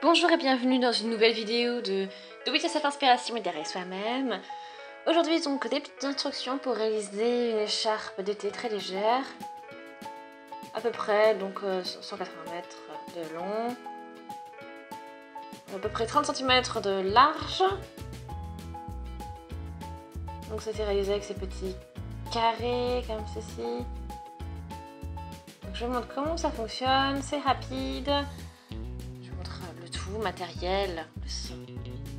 Bonjour et bienvenue dans une nouvelle vidéo de Do It Yourself Inspiration et derrière soi-même. Aujourd'hui donc des petites instructions pour réaliser une écharpe d'été très légère. À peu près donc 180 mètres de long. À peu près 30 cm de large. Donc ça s'est réalisé avec ces petits carrés comme ceci. Donc je vous montre comment ça fonctionne, c'est rapide. Je vous montre le tout, matériel,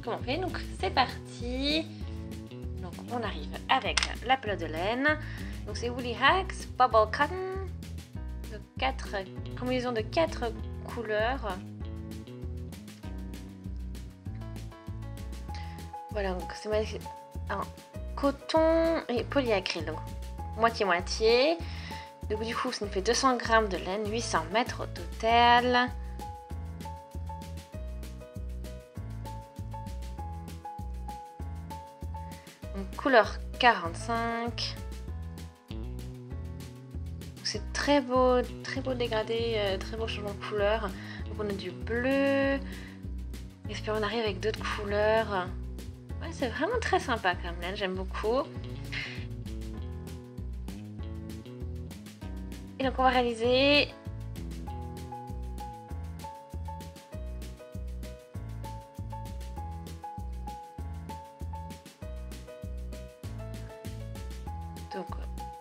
comment on fait. Donc c'est parti. Donc on arrive avec la pelote de laine. Donc c'est Woolly Hacks Bubble Cotton. De combinaison de 4 couleurs. Voilà, donc c'est un coton et polyacryl. Donc moitié-moitié. Donc du coup ça nous fait 200 g de laine, 800 mètres au total. Donc, couleur 45. C'est très beau dégradé, très beau changement de couleur. Donc on a du bleu. J'espère qu'on arrive avec d'autres couleurs. Ouais, c'est vraiment très sympa comme laine, j'aime beaucoup. Et donc on va réaliser donc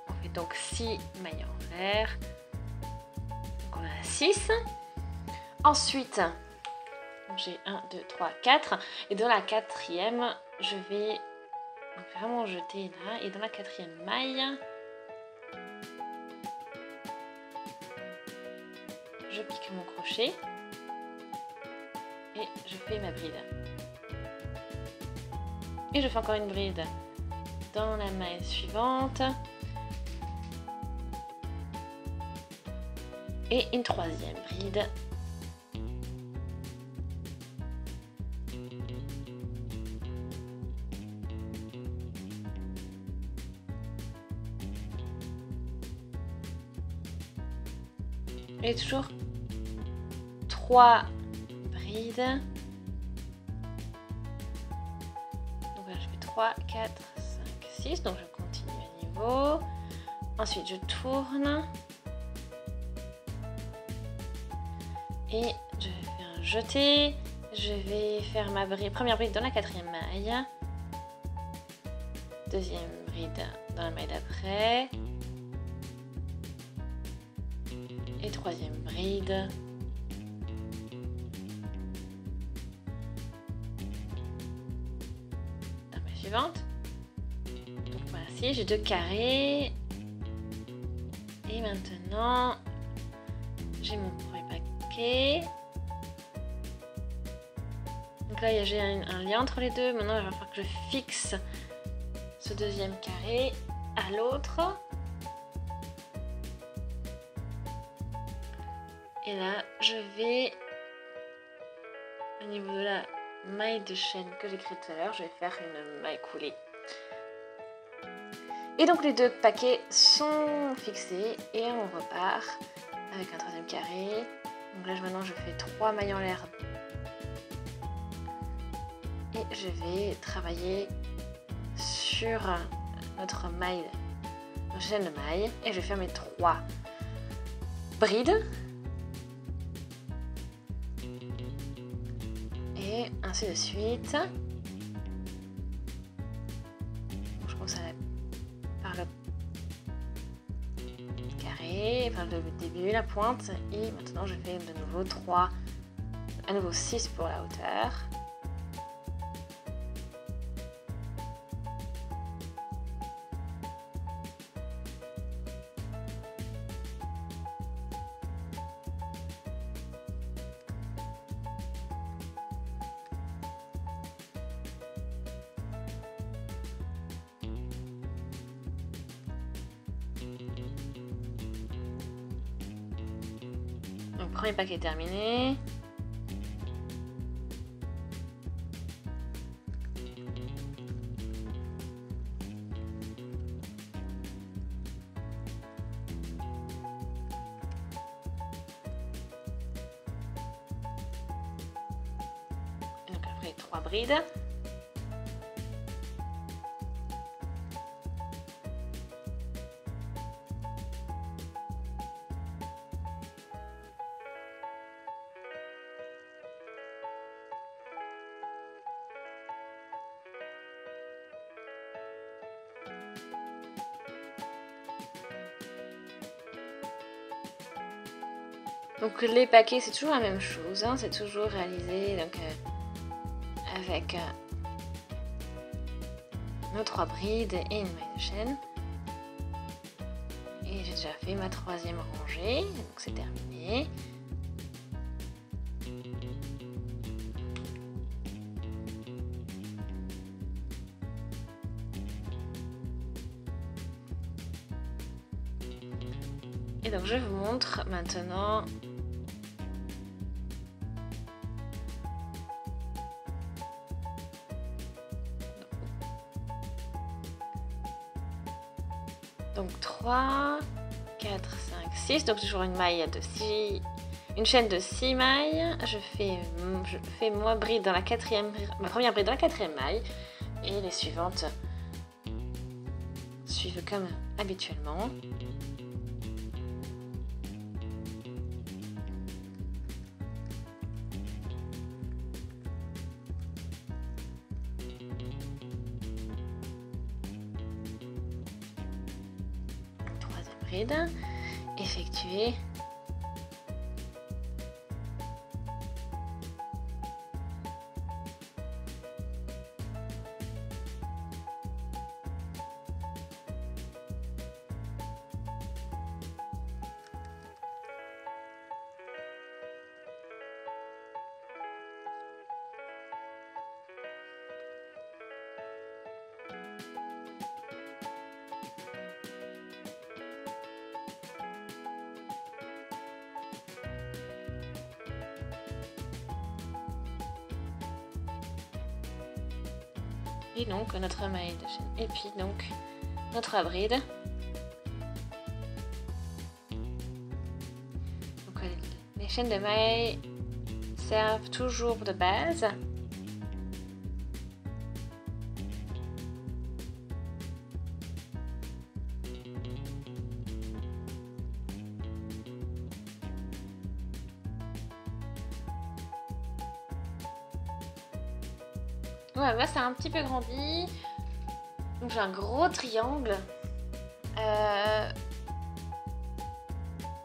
on fait donc 6 mailles en vert. Donc on a 6. Ensuite, j'ai 1, 2, 3, 4. Et dans la quatrième, je vais vraiment jeter là. Et dans la quatrième maille, je pique mon crochet et je fais ma bride. Et je fais encore une bride dans la maille suivante. Et une troisième bride. Et toujours 3 brides. Donc là je fais 3, 4, 5, 6. Donc je continue à niveau. Ensuite je tourne. Et je vais faire un jeté. Je vais faire ma première bride dans la quatrième maille. Deuxième bride dans la maille d'après. Et troisième bride. Dans la suivante. Donc voici, j'ai 2 carrés. Et maintenant, j'ai mon premier paquet. Donc là, j'ai un lien entre les deux. Maintenant, il va falloir que je fixe ce deuxième carré à l'autre. Et là, je vais, au niveau de la maille de chaîne que j'ai créée tout à l'heure, je vais faire une maille coulée. Et donc les 2 paquets sont fixés et on repart avec un troisième carré. Donc là, maintenant, je fais 3 mailles en l'air. Et je vais travailler sur notre maille, notre chaîne de maille. Et je vais faire mes 3 brides. Et ainsi de suite. Donc, je commence par le carré, enfin le début, la pointe. Et maintenant je fais de nouveau 3, à nouveau 6 pour la hauteur. Donc, premier paquet terminé. 3 brides. Donc les paquets, c'est toujours la même chose, hein, c'est toujours réalisé donc, avec nos 3 brides et une maille de chaîne. Et j'ai déjà fait ma 3e rangée, donc c'est terminé. Et donc je vous montre maintenant donc 3, 4, 5, 6, donc toujours une maille de 6, une chaîne de 6 mailles. Je fais ma bride dans la ma première bride dans la 4e maille et les suivantes suivent comme habituellement. Effectuer. Et donc notre maille de chaîne et puis donc notre bride. Donc les chaînes de mailles servent toujours de base. Ouais, là, ça a un petit peu grandi. Donc j'ai un gros triangle.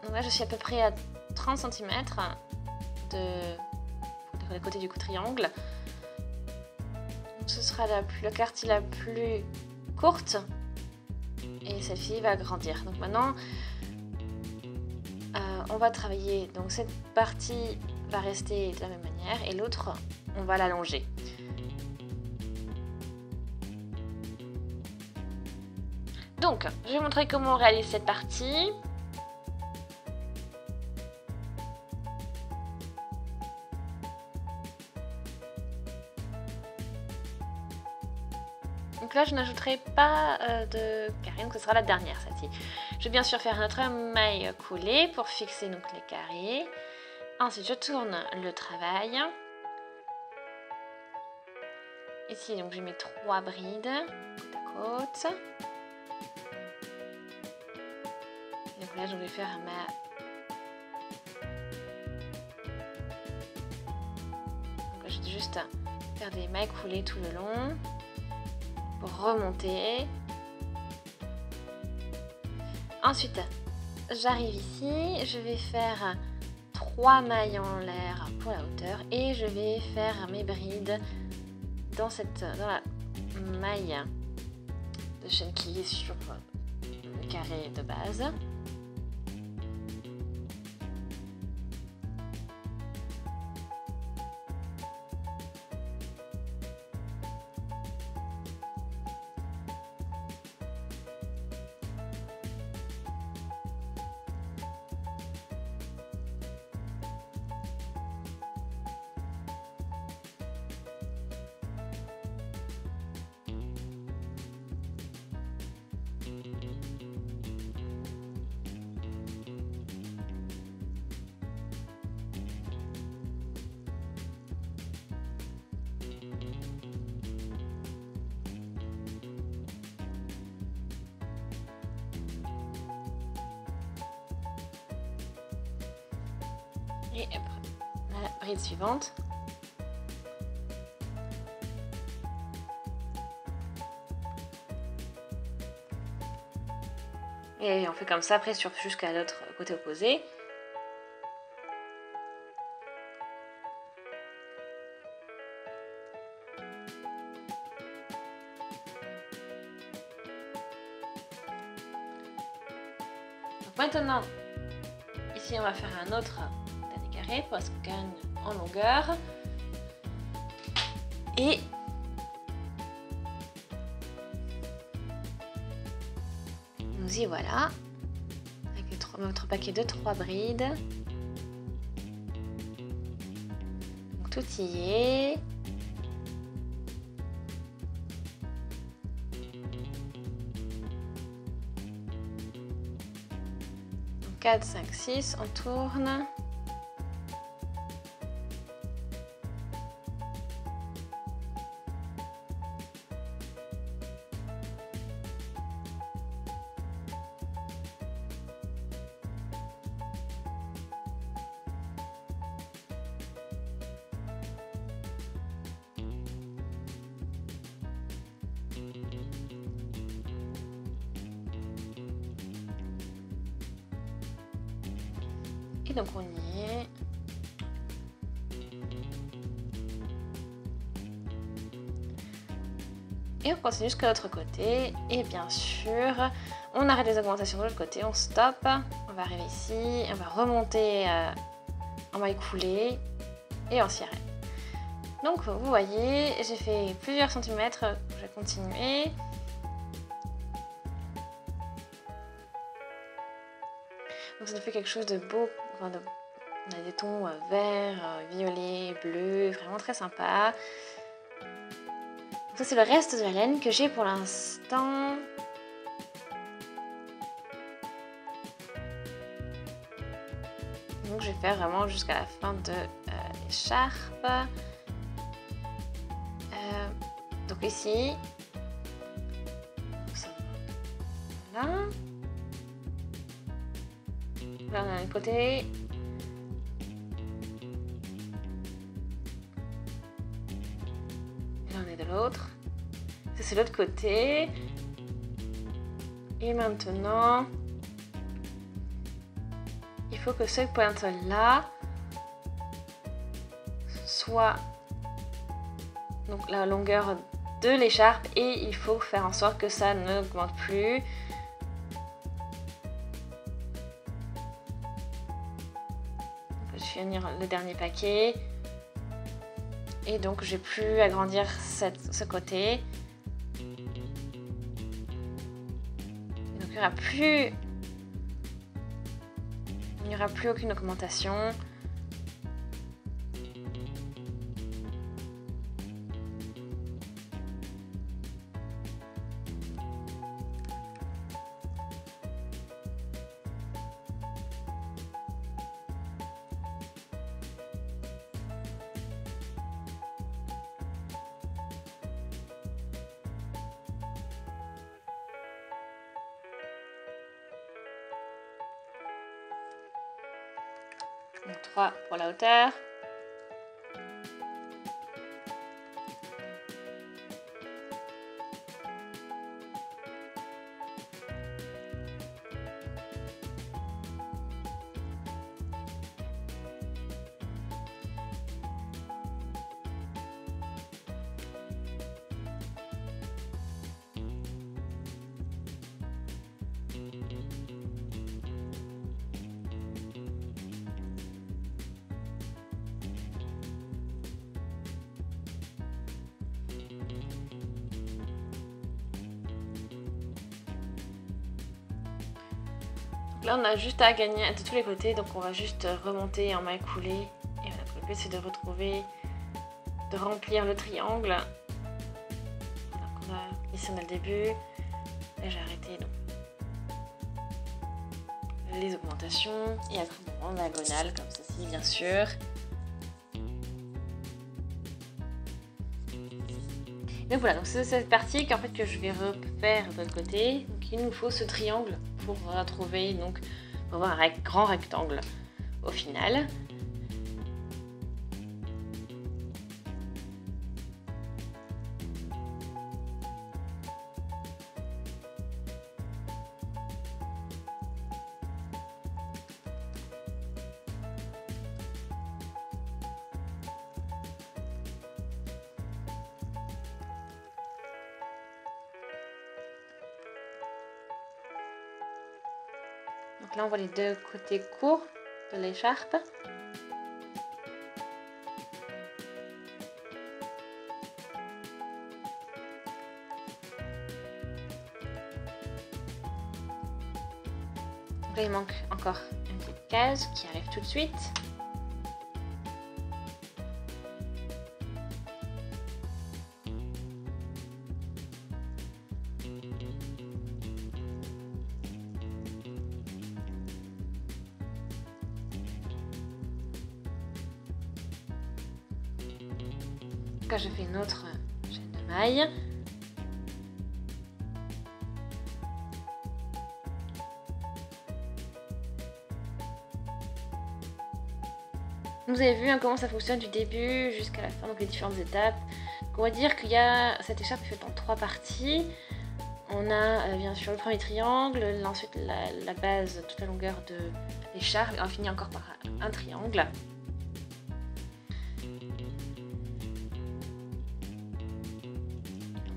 Donc là, je suis à peu près à 30 cm de côté du triangle. Donc, ce sera la partie la plus courte. Et celle-ci va grandir. Donc maintenant, on va travailler. Donc cette partie va rester de la même manière. Et l'autre, on va l'allonger. Donc, je vais vous montrer comment on réalise cette partie. Donc là, je n'ajouterai pas de carré, donc ce sera la dernière celle-ci. Je vais bien sûr faire notre maille coulée pour fixer donc les carrés. Ensuite, je tourne le travail. Ici, donc j'ai mes 3 brides côte à côte. Donc là, je vais faire Donc là, je vais juste faire des mailles coulées tout le long pour remonter. Ensuite, j'arrive ici, je vais faire 3 mailles en l'air pour la hauteur et je vais faire mes brides dans la maille de chaîne qui est sur le carré de base. Et la bride suivante. Et on fait comme ça après jusqu'à l'autre côté opposé. Donc maintenant, ici on va faire un autre dernier carré parce qu'on gagne en longueur. Et nous y voilà, avec notre paquet de 3 brides. Donc tout y est. Donc 4, 5, 6, on tourne. Et donc on y est. Et on continue jusqu'à l'autre côté. Et bien sûr, on arrête les augmentations de l'autre côté, on stoppe. On va arriver ici, on va remonter en maille coulée et on s'y arrête. Donc vous voyez, j'ai fait plusieurs centimètres, je vais continuer. Donc ça fait quelque chose de beau. On a des tons vert, violet, bleu, vraiment très sympa. Ça c'est le reste de la laine que j'ai pour l'instant. Donc je vais faire vraiment jusqu'à la fin de l'écharpe. Donc ici, voilà. Là on a un côté. Là on est de l'autre. Ça c'est l'autre côté. Et maintenant, il faut que cette pointe là soit donc la longueur de l'écharpe et il faut faire en sorte que ça n'augmente plus. Je vais finir le dernier paquet et donc je vais plus agrandir ce côté. Donc il n'y aura plus aucune augmentation. Donc 3 pour la hauteur. Là on a juste à gagner de tous les côtés, donc on va juste remonter en maille coulée. Et voilà, le but c'est de retrouver, de remplir le triangle. Voilà, qu'on a ici on a le début. Là j'ai arrêté donc les augmentations et après bon, en diagonale comme ceci bien sûr. Donc voilà, donc c'est cette partie qu'en fait que je vais refaire de l'autre côté. Donc il nous faut ce triangle pour retrouver, donc pour avoir un grand rectangle au final. Donc là on voit les deux côtés courts de l'écharpe. Donc là il manque encore une petite case qui arrive tout de suite. Là, je fais une autre chaîne de mailles. Vous avez vu comment ça fonctionne du début jusqu'à la fin, donc les différentes étapes. Donc on va dire qu'il y a cette écharpe faite en 3 parties. On a bien sûr le premier triangle, ensuite la base, toute la longueur de l'écharpe, et on finit encore par un triangle.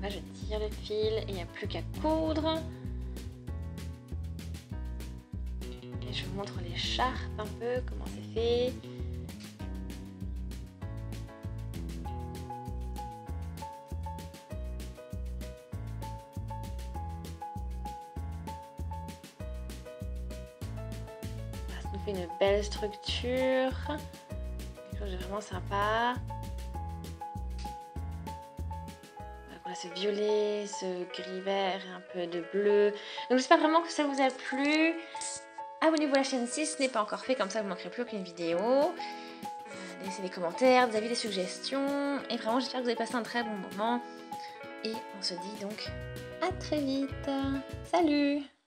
Là je tire le fil et il n'y a plus qu'à coudre. Et je vous montre l'écharpe un peu, comment c'est fait. Ça nous fait une belle structure. Quelque chose de vraiment sympa. Ce violet, ce gris vert et un peu de bleu. Donc j'espère vraiment que ça vous a plu. Abonnez-vous à la chaîne si ce n'est pas encore fait, comme ça vous ne manquerez plus aucune vidéo. Laissez des commentaires, des avis, des suggestions. Et vraiment j'espère que vous avez passé un très bon moment. Et on se dit donc à très vite. Salut!